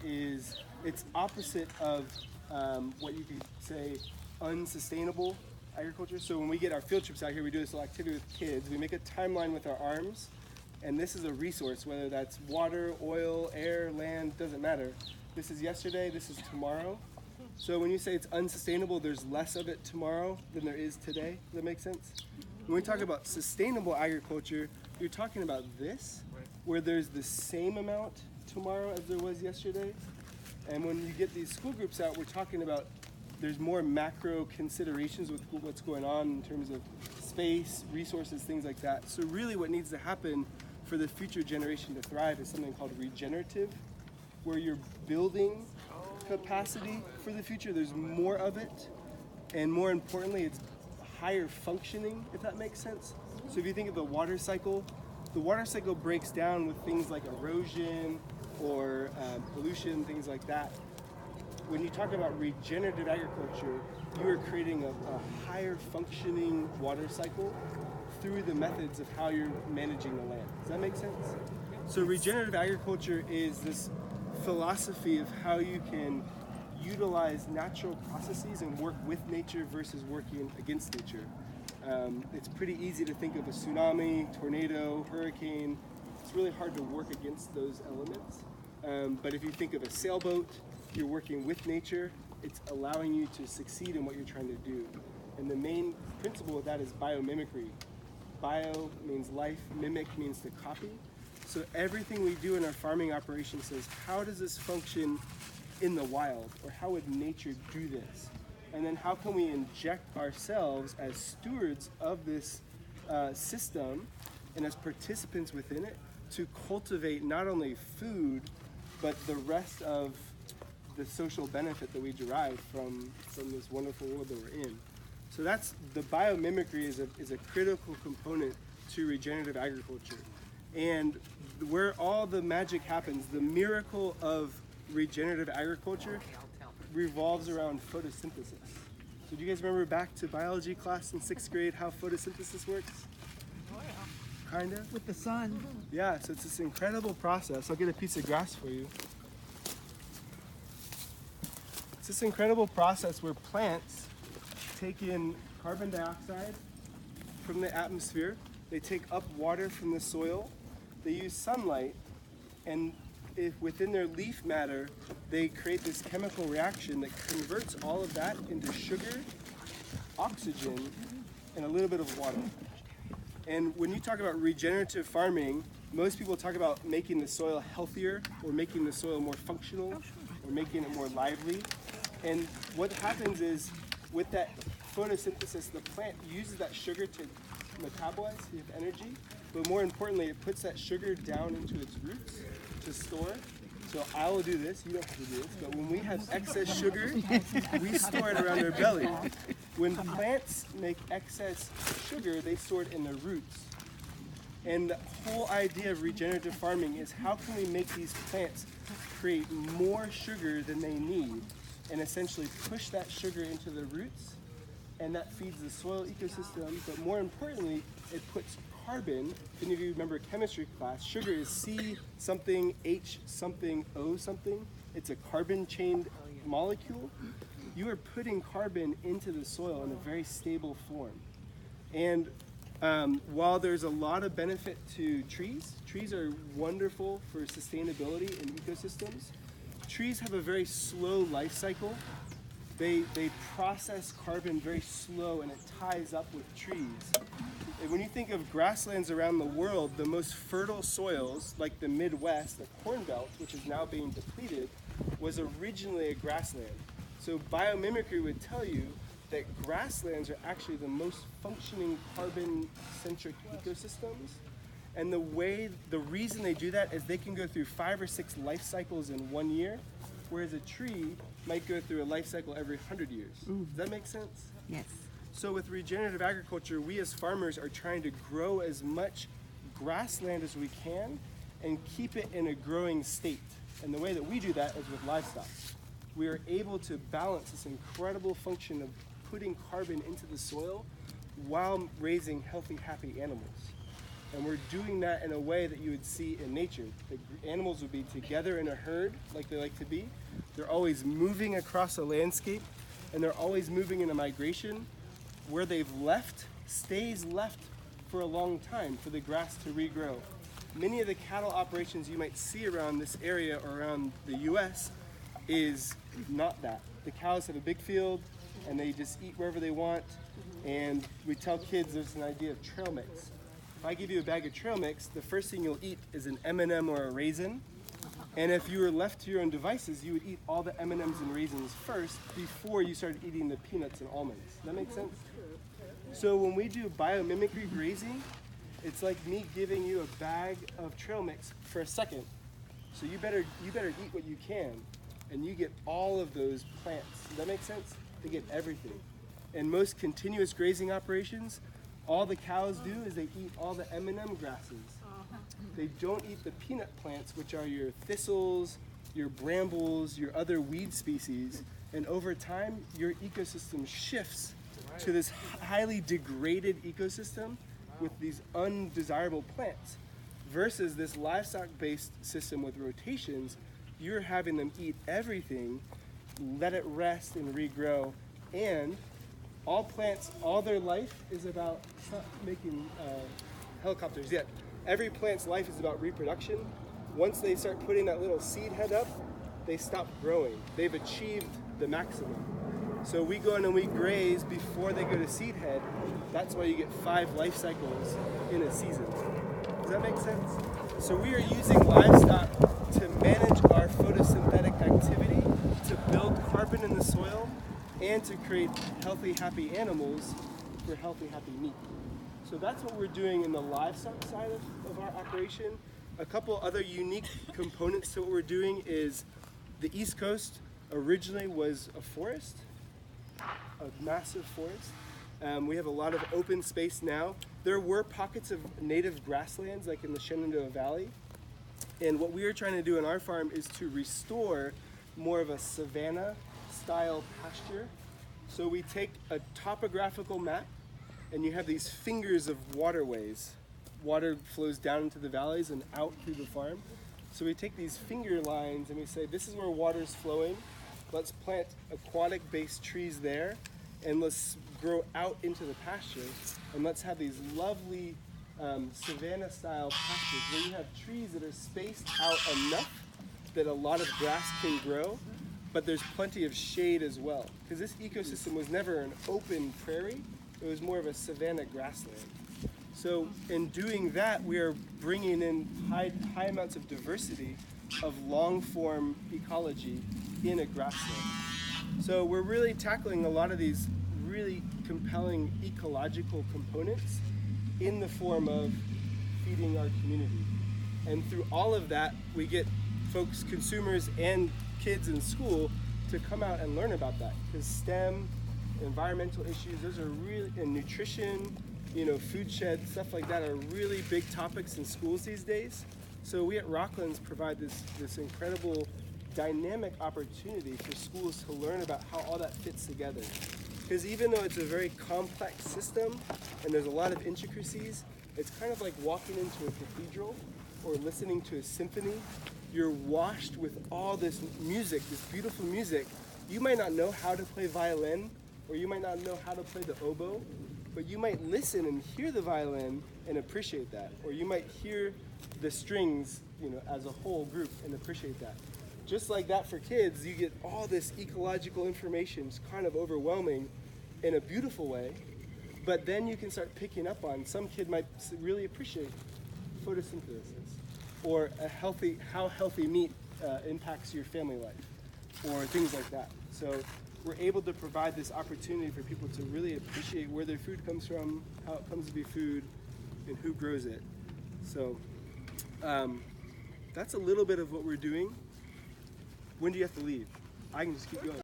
is it's opposite of what you could say unsustainable agriculture. So when we get our field trips out here, we do this little activity with kids. We make a timeline with our arms, and this is a resource, whether that's water, oil, air, land, doesn't matter. This is yesterday, this is tomorrow. So when you say it's unsustainable, there's less of it tomorrow than there is today. Does that make sense? When we talk about sustainable agriculture, you're talking about this, where there's the same amount tomorrow as there was yesterday. And when you get these school groups out, we're talking about there's more macro considerations with what's going on in terms of space, resources, things like that. So really what needs to happen for the future generation to thrive is something called regenerative, where you're building capacity for the future. There's more of it, and more importantly, it's higher functioning, if that makes sense. So if you think of the water cycle breaks down with things like erosion or pollution, things like that. When you talk about regenerative agriculture, you are creating a higher functioning water cycle through the methods of how you're managing the land. Does that make sense? So regenerative agriculture is this philosophy of how you can utilize natural processes and work with nature versus working against nature. It's pretty easy to think of a tsunami, tornado, hurricane. It's really hard to work against those elements. But if you think of a sailboat, you're working with nature. It's allowing you to succeed in what you're trying to do. And the main principle of that is biomimicry. Bio means life, mimic means to copy. So everything we do in our farming operation says, how does this function in the wild? Or how would nature do this? And then how can we inject ourselves as stewards of this system and as participants within it to cultivate not only food, but the rest of the social benefit that we derive from this wonderful world that we're in. So that's the biomimicry is a critical component to regenerative agriculture. And where all the magic happens, the miracle of regenerative agriculture revolves around photosynthesis. So do you guys remember back to biology class in 6th grade how photosynthesis works? Oh yeah. Kind of? With the sun. Yeah, so it's this incredible process. I'll get a piece of grass for you. It's this incredible process where plants take in carbon dioxide from the atmosphere, they take up water from the soil, they use sunlight, and if within their leaf matter, they create this chemical reaction that converts all of that into sugar, oxygen, and a little bit of water. And when you talk about regenerative farming, most people talk about making the soil healthier or making the soil more functional or making it more lively. And what happens is with that photosynthesis, the plant uses that sugar to metabolize, to have energy, but more importantly, it puts that sugar down into its roots to store. So I will do this, you don't have to do this, but when we have excess sugar, we store it around our belly. When plants make excess sugar, they store it in their roots. And the whole idea of regenerative farming is how can we make these plants create more sugar than they need and essentially push that sugar into the roots, and that feeds the soil ecosystem, but more importantly, it puts carbon. If any of you remember chemistry class, sugar is C something, H something, O something. It's a carbon chained molecule. You are putting carbon into the soil in a very stable form. And while there's a lot of benefit to trees are wonderful for sustainability in ecosystems. Trees have a very slow life cycle. They process carbon very slow, and it ties up with trees. And when you think of grasslands around the world, the most fertile soils, like the Midwest, the Corn Belt, which is now being depleted, was originally a grassland. So biomimicry would tell you that grasslands are actually the most functioning carbon-centric ecosystems. And the reason they do that is they can go through 5 or 6 life cycles in 1 year, whereas a tree might go through a life cycle every 100 years. Does that make sense? Yes. So with regenerative agriculture, we as farmers are trying to grow as much grassland as we can and keep it in a growing state. And the way that we do that is with livestock. We are able to balance this incredible function of putting carbon into the soil while raising healthy, happy animals. And we're doing that in a way that you would see in nature. The animals would be together in a herd like they like to be. They're always moving across a landscape, and they're always moving in a migration. Where they've left stays left for a long time for the grass to regrow. Many of the cattle operations you might see around this area or around the US is not that. The cows have a big field and they just eat wherever they want, and we tell kids there's an idea of trail mix. If I give you a bag of trail mix, the first thing you'll eat is an M&M or a raisin, and if you were left to your own devices, you would eat all the M&Ms and raisins first before you started eating the peanuts and almonds. Does that make sense? So when we do biomimicry grazing, it's like me giving you a bag of trail mix for a second. So you better eat what you can, and you get all of those plants. Does that make sense? They get everything. In most continuous grazing operations, all the cows do is they eat all the M&M grasses. They don't eat the peanut plants, which are your thistles, your brambles, your other weed species, and over time, your ecosystem shifts to this highly degraded ecosystem with these undesirable plants versus this livestock-based system with rotations. You're having them eat everything, let it rest and regrow, and all plants, all their life is about making helicopters yet. Every plant's life is about reproduction. Once they start putting that little seed head up, they stop growing. They've achieved the maximum. So we go in and we graze before they go to seed head. That's why you get 5 life cycles in a season. Does that make sense? So we are using livestock to manage our photosynthetic activity, to build carbon in the soil, and to create healthy, happy animals for healthy, happy meat. So that's what we're doing in the livestock side of our operation. A couple other unique components to what we're doing is the East Coast originally was a forest, a massive forest. We have a lot of open space now. There were pockets of native grasslands like in the Shenandoah Valley. And what we are trying to do in our farm is to restore more of a savanna style pasture. So we take a topographical map and you have these fingers of waterways. Water flows down into the valleys and out through the farm. So we take these finger lines and we say, this is where water's flowing. Let's plant aquatic-based trees there, and let's grow out into the pasture, and let's have these lovely savanna-style pastures where you have trees that are spaced out enough that a lot of grass can grow, but there's plenty of shade as well. Because this ecosystem was never an open prairie, it was more of a savanna grassland. So in doing that, we are bringing in high amounts of diversity of long-form ecology in a grassland. So we're really tackling a lot of these really compelling ecological components in the form of feeding our community. And through all of that, we get folks, consumers and kids in school to come out and learn about that. Because STEM, environmental issues, those are really, and nutrition, food shed, stuff like that are really big topics in schools these days. So we at Rocklands provide this incredible dynamic opportunity for schools to learn about how all that fits together. Because even though it's a very complex system and there's a lot of intricacies, it's kind of like walking into a cathedral or listening to a symphony. You're washed with all this music, this beautiful music. You might not know how to play violin, or you might not know how to play the oboe, but you might listen and hear the violin and appreciate that. Or you might hear the strings, as a whole group and appreciate that. Just like that for kids, you get all this ecological information. It's kind of overwhelming in a beautiful way, but then you can start picking up on, some kid might really appreciate photosynthesis, or how healthy meat impacts your family life, or things like that. So we're able to provide this opportunity for people to really appreciate where their food comes from, how it comes to be food, and who grows it. So that's a little bit of what we're doing. When do you have to leave? I can just keep going.